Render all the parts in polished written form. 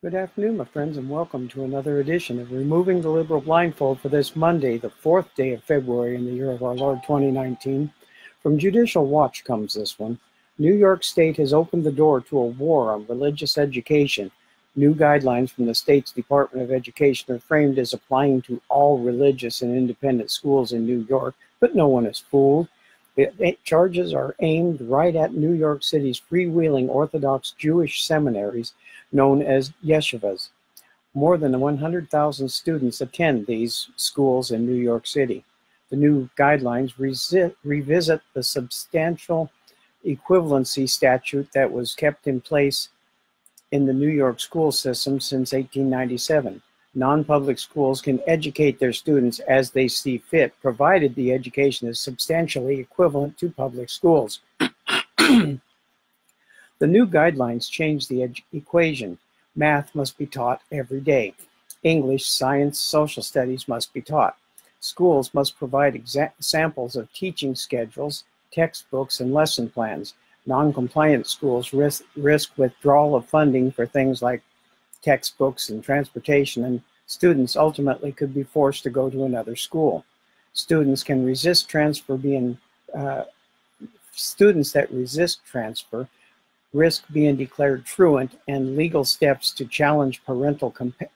Good afternoon, my friends, and welcome to another edition of Removing the Liberal Blindfold for this Monday, the 4th day of February in the year of our Lord 2019. From Judicial Watch comes this one. New York State has opened the door to a war on religious education. New guidelines from the state's Department of Education are framed as applying to all religious and independent schools in New York, but no one is fooled. The charges are aimed right at New York City's freewheeling Orthodox Jewish seminaries known as yeshivas. More than 100,000 students attend these schools in New York City. The new guidelines revisit the substantial equivalency statute that was kept in place in the New York school system since 1897. Non-public schools can educate their students as they see fit, provided the education is substantially equivalent to public schools. The new guidelines change the equation. Math must be taught every day. English, science, social studies must be taught. Schools must provide samples of teaching schedules, textbooks, and lesson plans. Non-compliant schools risk withdrawal of funding for things like textbooks and transportation, and students ultimately could be forced to go to another school. Students that resist transfer risk being declared truant, and legal steps to challenge parental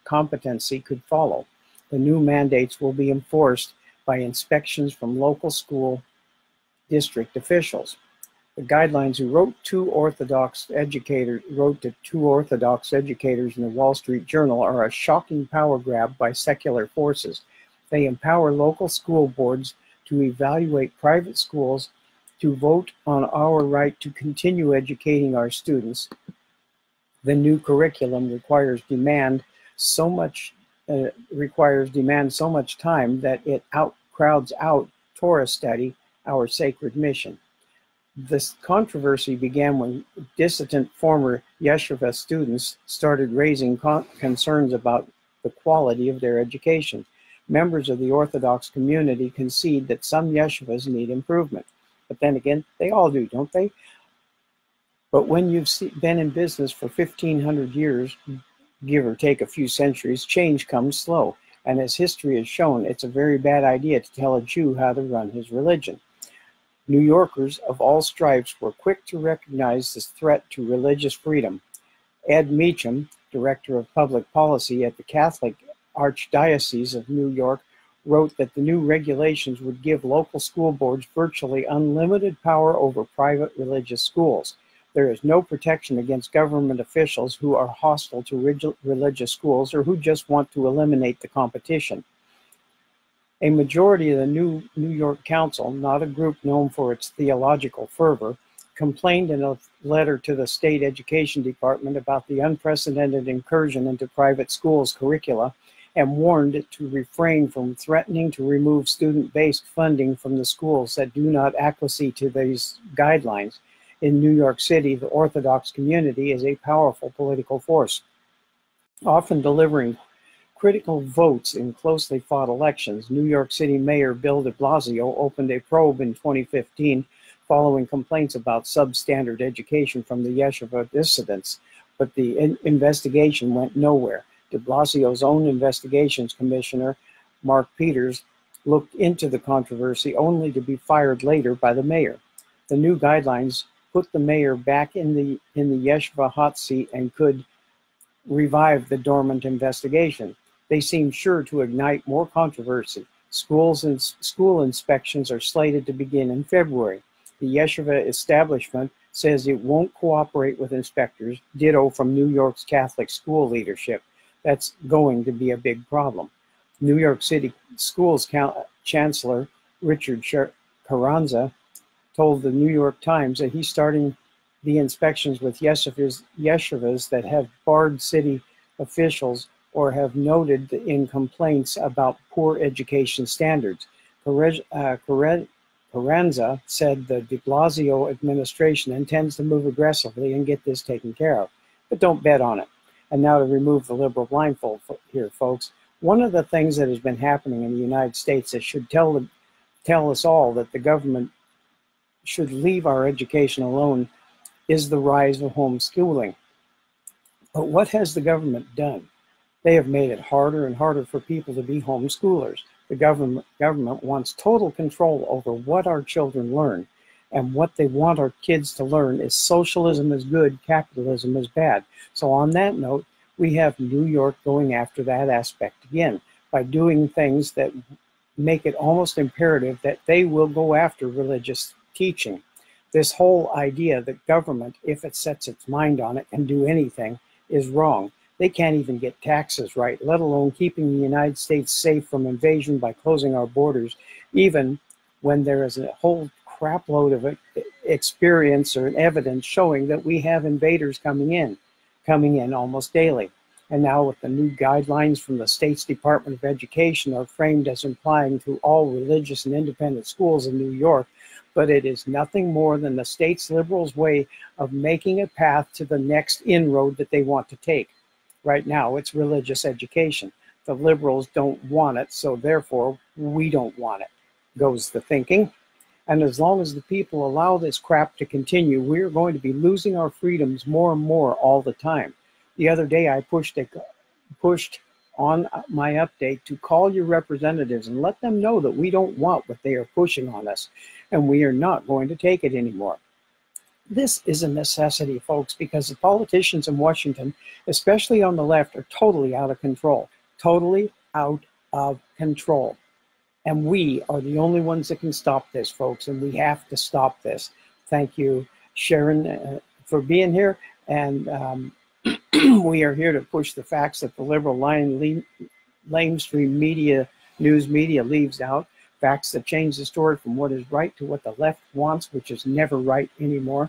competency could follow. The new mandates will be enforced by inspections from local school district officials. The guidelines wrote to two Orthodox educators in the Wall Street Journal are a shocking power grab by secular forces. They empower local school boards to evaluate private schools, to vote on our right to continue educating our students. The new curriculum requires demand so much time that it crowds out Torah study, our sacred mission. This controversy began when dissident former yeshiva students started raising concerns about the quality of their education. Members of the Orthodox community concede that some yeshivas need improvement. But then again, they all do, don't they? But when you've been in business for 1,500 years, give or take a few centuries, change comes slow. And as history has shown, it's a very bad idea to tell a Jew how to run his religion. New Yorkers of all stripes were quick to recognize this threat to religious freedom. Ed Meacham, Director of Public Policy at the Catholic Archdiocese of New York, wrote that the new regulations would give local school boards virtually unlimited power over private religious schools. There is no protection against government officials who are hostile to religious schools or who just want to eliminate the competition. A majority of the New York Council, not a group known for its theological fervor, complained in a letter to the state education department about the unprecedented incursion into private schools' curricula and warned it to refrain from threatening to remove student-based funding from the schools that do not acquiesce to these guidelines. In New York City, the Orthodox community is a powerful political force, often delivering critical votes in closely fought elections. New York City Mayor Bill de Blasio opened a probe in 2015 following complaints about substandard education from the yeshiva dissidents, but the investigation went nowhere. De Blasio's own investigations commissioner, Mark Peters, looked into the controversy only to be fired later by the mayor. The new guidelines put the mayor back in the yeshiva hot seat and could revive the dormant investigation. They seem sure to ignite more controversy. School inspections are slated to begin in February. The yeshiva establishment says it won't cooperate with inspectors, ditto from New York's Catholic school leadership. That's going to be a big problem. New York City Schools Chancellor Richard Carranza told the New York Times that he's starting the inspections with yeshivas that have barred city officials or have noted in complaints about poor education standards. Carranza said the de Blasio administration intends to move aggressively and get this taken care of, but don't bet on it. And now to remove the liberal blindfold here, folks. One of the things that has been happening in the United States that should tell us all that the government should leave our education alone is the rise of homeschooling. But what has the government done? They have made it harder and harder for people to be homeschoolers. The government wants total control over what our children learn. And what they want our kids to learn is socialism is good, capitalism is bad. So on that note, we have New York going after that aspect again by doing things that make it almost imperative that they will go after religious teaching. This whole idea that government, if it sets its mind on it, can do anything is wrong. They can't even get taxes right, let alone keeping the United States safe from invasion by closing our borders, even when there is a whole crapload of experience or evidence showing that we have invaders coming in almost daily. And now with the new guidelines from the state's Department of Education are framed as implying to all religious and independent schools in New York, but it is nothing more than the state's liberals' way of making a path to the next inroad that they want to take. Right now, it's religious education. The liberals don't want it, so therefore we don't want it, goes the thinking. And as long as the people allow this crap to continue, we're going to be losing our freedoms more and more all the time. The other day, I pushed on my update to call your representatives and let them know that we don't want what they are pushing on us, and we are not going to take it anymore. This is a necessity, folks, because the politicians in Washington, especially on the left, are totally out of control. Totally out of control. And we are the only ones that can stop this, folks, and we have to stop this. Thank you, Sharon, for being here. And we are here to push the facts that the liberal lamestream media, news media leaves out. Facts that change the story from what is right to what the left wants, which is never right anymore.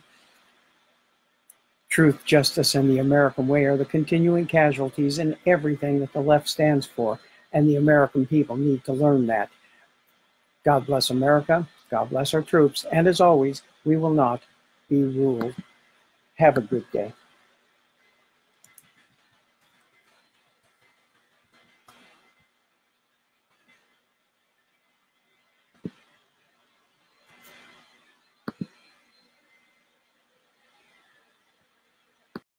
Truth, justice, and the American way are the continuing casualties in everything that the left stands for, and the American people need to learn that. God bless America. God bless our troops. And as always, we will not be ruled. Have a good day.